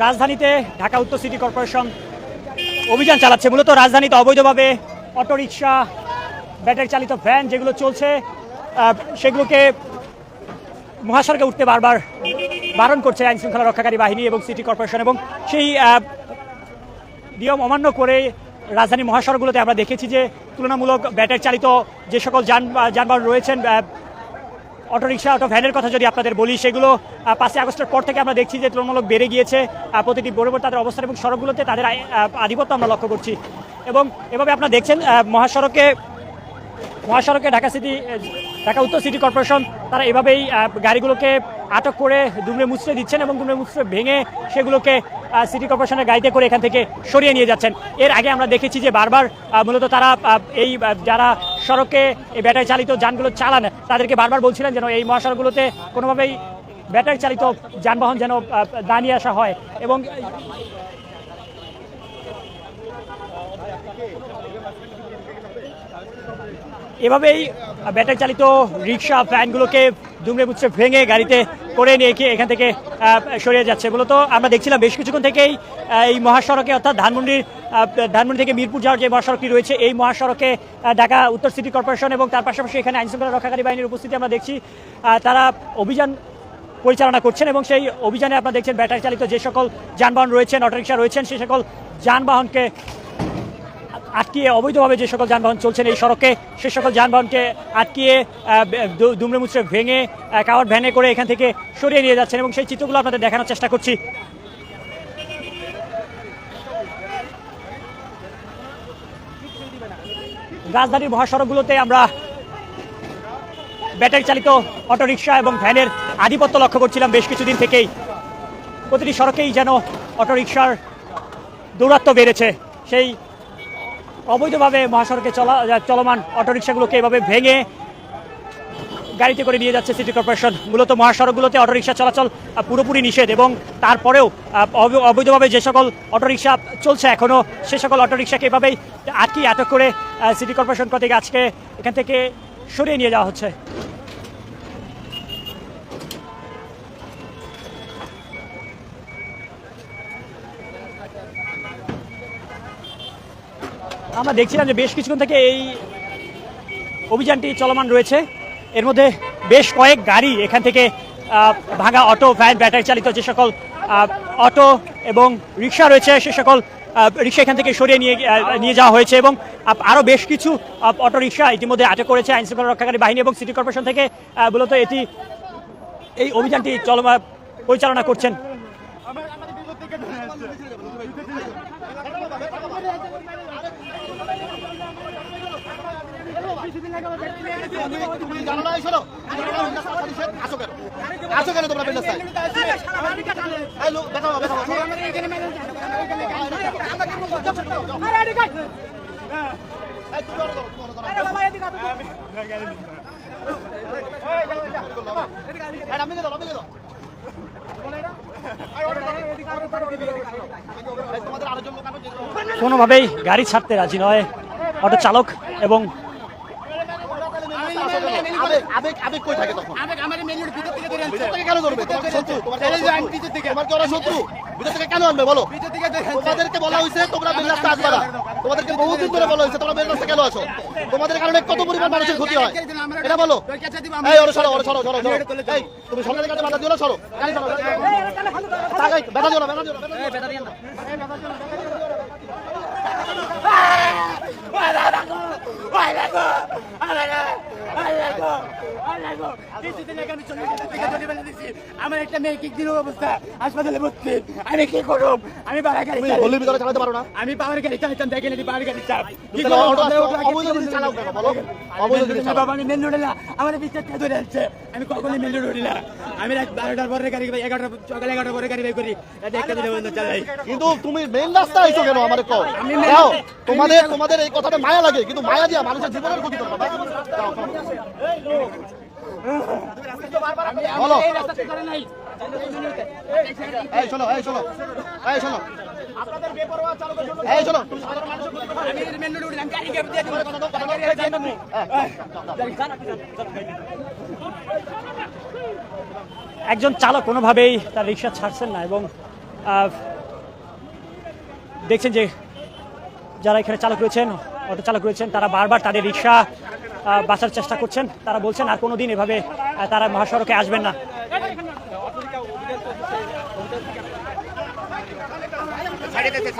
রাজধানীতে ঢাকা উত্তর city corporation অভিযান চালাচ্ছে। মূলত রাজধানীতে অবৈধভাবে অটোরিকশা, ব্যাটারি চালিত ভ্যান যেগুলো চলছে সেগুলোকে মহাসড়কে উঠতে বারবার বারণ করছে আইন শৃঙ্খলা রক্ষাকারী বাহিনী এবং সিটি কর্পোরেশন। এবং সেই নিয়ম অমান্য করে রাজধানী মহাসড়কগুলোতে আমরা দেখেছি যে তুলনামূলক ব্যাটারি চালিত যে সকল যানবাহন রয়েছেন, অটোরিকশা, অটো ভ্যানের কথা যদি আপনাদের বলি, সেগুলো 5 আগস্টের পর থেকে আমরা দেখছি যে তুলনামূলক বেড়ে গিয়েছে। প্রতিটি বরাবর তাদের অবস্থান এবং সড়কগুলোতে তাদের আধিপত্য আমরা লক্ষ্য করছি। এবং এভাবে আপনারা দেখছেন মহাসড়কে ঢাকা উত্তর সিটি কর্পোরেশন তারা এভাবেই গাড়িগুলোকে আটক করে দুমড়ে মুচড়ে দিচ্ছেন এবং দুমড়ে মুচড়ে ভেঙে সেগুলোকে সিটি কর্পোরেশনের গাড়িতে করে এখান থেকে সরিয়ে নিয়ে যাচ্ছেন। এর আগে আমরা দেখেছি যে বারবার মূলত তারা এই যারা সড়কে এই ব্যাটারি চালিত যানগুলো চালান তাদেরকে বারবার বলছিলেন যেন এই মহাসড়কগুলোতে কোনোভাবেই ব্যাটারি চালিত যানবাহন যেন না নিয়ে আসা হয়। এবং এভাবেই ব্যাটারি চালিত রিক্সা, ভ্যানগুলোকে দুমড়ে মুচড়ে ভেঙে গাড়িতে করে নিয়ে গিয়ে এখান থেকে সরিয়ে যাচ্ছে। মূলত আমরা দেখছিলাম বেশ কিছুক্ষণ থেকেই এই মহাসড়কে, অর্থাৎ ধানমন্ডি থেকে মিরপুর যাওয়ার যে মহাসড়কটি রয়েছে, এই মহাসড়কে ঢাকা উত্তর সিটি কর্পোরেশন এবং তার পাশাপাশি এখানে আইনশৃঙ্খলা রক্ষাকারী বাহিনীর উপস্থিতি আমরা দেখছি। তারা অভিযান পরিচালনা করছেন এবং সেই অভিযানে আপনারা দেখছেন ব্যাটারি চালিত যে সকল যানবাহন রয়েছেন, অটোরিকশা রয়েছেন, সেই সকল যানবাহনকে আটকিয়ে, অবৈধভাবে যে সকল যানবাহন চলছেন এই সড়কে সে সকল যানবাহনকে আটকিয়ে দুমড়ে মুচড়ে ভেঙে কাভার্ড ভ্যানে করে এখান থেকে সরিয়ে নিয়ে যাচ্ছেন। এবং সেই চিত্রগুলো আপনাদের দেখানোর চেষ্টা করছি। রাজধানীর মহাসড়কগুলোতে আমরা ব্যাটারি চালিত অটোরিকশা এবং ভ্যানের আধিপত্য লক্ষ্য করছিলাম বেশ কিছুদিন থেকেই। প্রতিটি সড়কেই যেন অটোরিকশার দৌরাত্ম্য বেড়েছে। সেই অবৈধভাবে মহাসড়কে চলমান অটোরিকশাগুলোকে এভাবে ভেঙে গাড়িতে করে নিয়ে যাচ্ছে সিটি কর্পোরেশন। মূলত মহাসড়কগুলোতে অটোরিকশা চলাচল পুরোপুরি নিষেধ এবং তারপরেও অবৈধভাবে যে সকল অটোরিকশা চলছে এখনও, সে সকল অটোরিকশাকে এভাবেই আটক করে সিটি কর্পোরেশন কর্তৃক আজকে এখান থেকে সরিয়ে নিয়ে যাওয়া হচ্ছে। আমরা দেখছিলাম যে বেশ কিছুক্ষণ থেকে এই অভিযানটি চলমান রয়েছে। এর মধ্যে বেশ কয়েক গাড়ি এখান থেকে ভাঙা অটো, ভ্যান, ব্যাটারি চালিত যে সকল অটো এবং রিক্সা রয়েছে সে সকল রিক্সা এখান থেকে সরিয়ে নিয়ে যাওয়া হয়েছে। এবং আরও বেশ কিছু অটো রিক্সা ইতিমধ্যে আটক করেছে আইনশৃঙ্খলা রক্ষাকারী বাহিনী এবং সিটি কর্পোরেশন থেকে মূলত এই অভিযানটি পরিচালনা করছেন। কোনোভাবেই গাড়ি ছাড়তে রাজি নয় অটো চালক এবং কেন আনবে বলো? তোমাদেরকে বলা হয়েছে তোমরা মেন রাস্তা আসবে না, তোমাদেরকে বহুদিন ধরে বলা হয়েছে তোমরা মেন রাস্তা কেন আসো? তোমাদের কারণে কত পরিমাণ মানুষের ক্ষতি হয় এটা বলো। এই ওরে সরো, ওরে সরো, সরো, এই তুমি সরকারের কাছে বাধা দিও না, সরো গাড়ি সরো, ব্যথা দিও না, ব্যথা দিও না, ব্যথা দিও না। আমার একটা মেয়ে কিকদিন অবস্থা হাসপাতালে ভর্তি, আমি কি করব? আমি পাওয়ার গাড়ি গলির ভিতরে চালাতে পারো না? আমি পাওয়ার গাড়ি চালাতাম, দেখেন পাওয়ার গাড়ি চাপ আমি মেন রোডে না, আমার বিশ্বাস ধরে যাচ্ছে, আমি কখনই মেন রোড উঠি না। আমি রাত 12টার পরে গাড়ি, 11টা সকালে 11টার পরে গাড়ি বের করি, রাত 1টা দিনে বন্ধ চালাই। কিন্তু তুমি মেন রাস্তা আইছো কেন আমারে কও? তোমাদের এই কথাটা মায়া লাগে, কিন্তু মায়া দিয়া মানুষের জীবনের ক্ষতি করবে। বলো এই শোনো, এই শোনো, এই শোনো, আপনাদের বেপরোয়া চালক, এই শোনো, তুমি সাধারণ মানুষের ক্ষতি করবে। আমি মেন রোডে উঠলাম, গাড়ি কে দিয়ে দিই, একজন চালক কোনোভাবেই তার রিক্সা ছাড়ছেন না এবং দেখছেন যে যারা এখানে চালক রয়েছেন, অটো চালক রয়েছেন, তারা বারবার তাদের রিক্সা বাঁচার চেষ্টা করছেন। তারা বলছেন আর কোনো দিন এভাবে তারা মহাসড়কে আসবেন না। ছাড়িয়ে দিতে